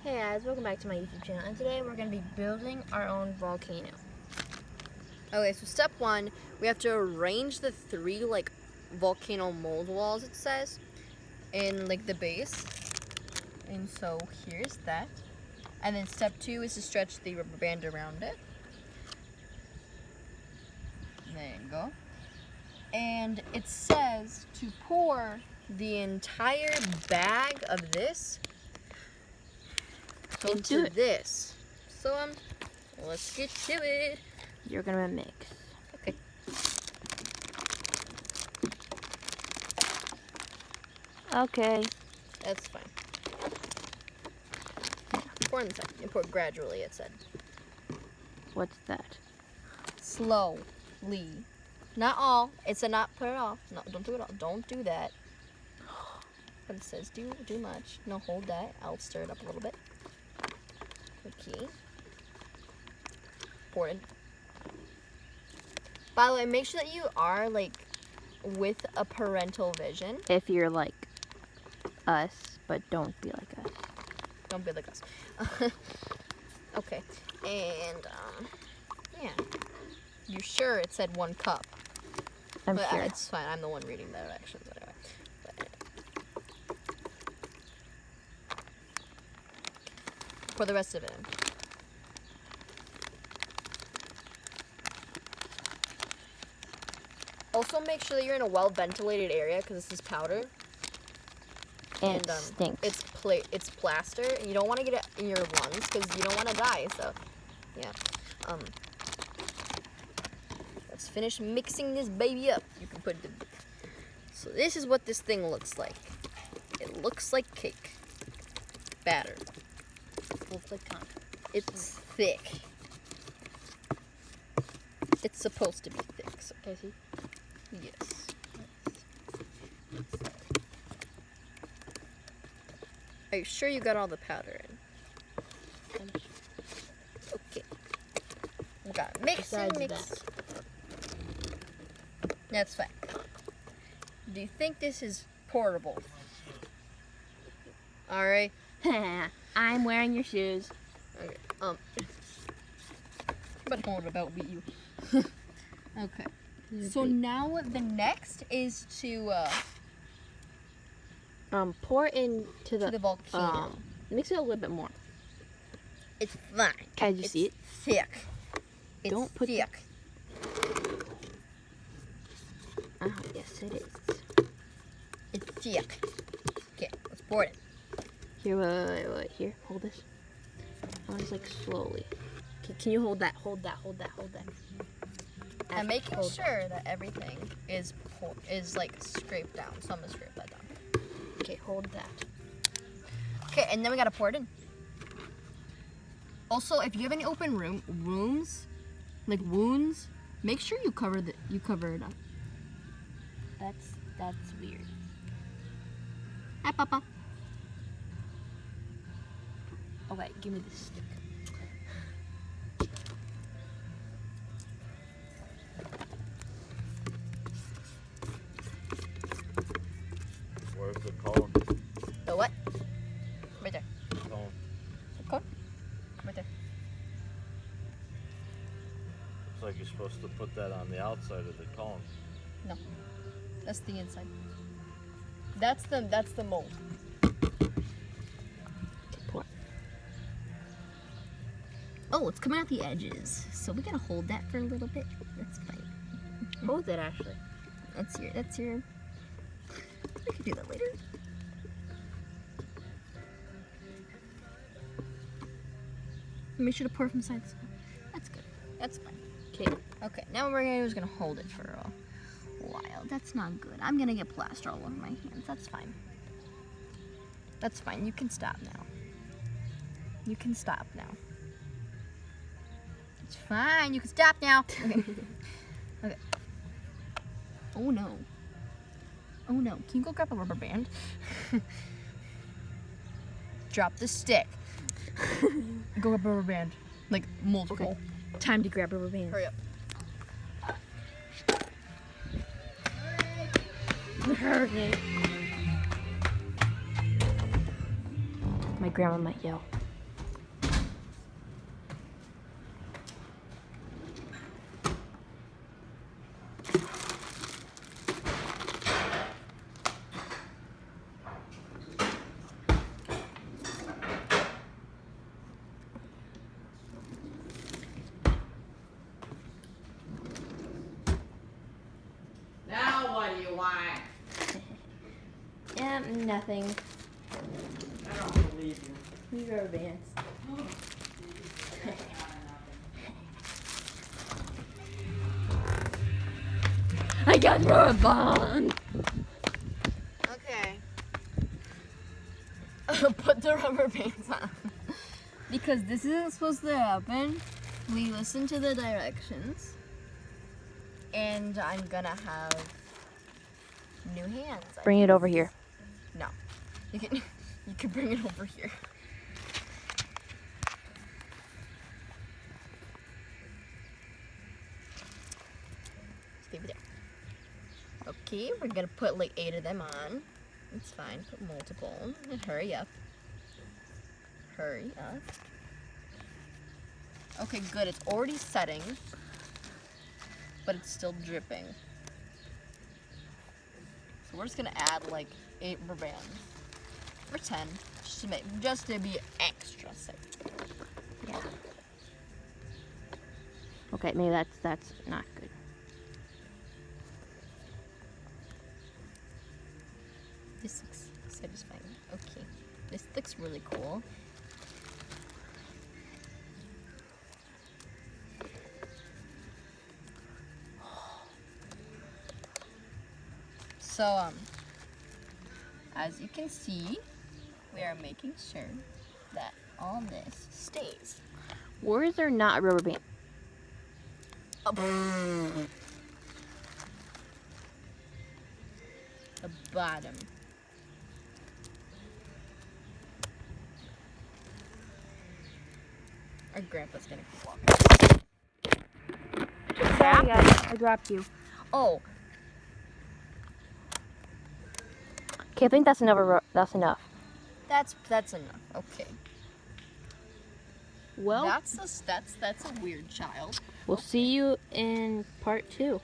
Hey guys, welcome back to my YouTube channel, and today we're going to be building our own volcano. Okay, so step one, we have to arrange the three volcano mold walls, it says, in the base. And so here's that. And then step two is to stretch the rubber band around it. There you go. And it says to pour the entire bag of this into this. So let's get to it. You're going to mix. Okay. Okay. That's fine. Pour on the side. And pour gradually, it said. What's that? Slowly. Not all. It said not put it all. No, don't do it all. Don't do that. But it says do much. No, hold that. I'll stir it up a little bit. Okay. Pour it. By the way, make sure that you are with a parental vision. If you're like us, but don't be like us. Don't be like us. Okay. And yeah. You're sure it said 1 cup? I'm But sure. it's fine. I'm the one reading the directions anyway. Pour the rest of it in. Also, make sure that you're in a well-ventilated area because this is powder. And it stinks. It's plaster, and you don't want to get it in your lungs because you don't want to die. So, yeah. Let's finish mixing this baby up. You can put the. So this is what this thing looks like. It looks like cake batter. Looks like concrete. It's thick. It's supposed to be thick. So, Okay, see? yes. Are you sure you got all the powder in? Okay. We got mix and Besides mix. That's fine. Do you think this is portable? Alright. I'm wearing your shoes. Okay. But hold about beat you. Okay. So now the next is to pour into the volcano. Mix it a little bit more. It's fine. Can you see it? Thick. It's Don't put thick. Yes, it is. It's thick. Okay, let's pour it in. Here, wait. Here, hold this. Just slowly. Okay, can you hold that? Hold that. And making sure that everything is scraped down. So I'm gonna scrape that down. Okay, hold that. Okay, and then we gotta pour it in. Also, if you have any open wounds, make sure you cover it up. That's weird. Hi, Papa. Okay, give me this stick. Where's the cone? The what? Right there. Cone. The cone? Right there. Looks like you're supposed to put that on the outside of the cone. No. That's the inside. That's the mold. Pour. Oh, it's coming out the edges. So we gotta hold that for a little bit. That's fine. Hold it, Ashley. That's your we can do that later. Make sure to pour from side to side. That's good. That's fine. Okay. Okay, now we're just gonna hold it for a while. That's not good. I'm gonna get plaster all over my hands. That's fine. That's fine. You can stop now. You can stop now. It's fine. You can stop now. Okay. Okay. Oh no. Oh no. Can you go grab a rubber band? Drop the stick. Go grab a rubber band. Multiple. Okay. Time to grab a rubber band. Hurry up. My grandma might yell. Why? Yeah, nothing. I don't believe you. These rubber bands. I got rubber band. Okay. Put the rubber bands on. Because this isn't supposed to happen, we listen to the directions. And I'm gonna have new hands. Bring it over here. No. You can bring it over here. Stay over there. Okay, we're gonna put like 8 of them on. It's fine, put multiple. And hurry up. Hurry up. Okay, good. It's already setting, but it's still dripping. So we're just gonna add like 8 rubber bands. Or 10, just to be extra safe. Yeah. Okay, maybe that's not good. This looks satisfying. Okay, this looks really cool. So, as you can see, we are making sure that all this stays. Where is there not a rubber band? The bottom. Our grandpa's gonna keep walking. Sorry guys, I dropped you. Oh, Okay, I think that's enough. That's enough. that's enough. Okay. Well, That's a weird child. we'll see you in part 2.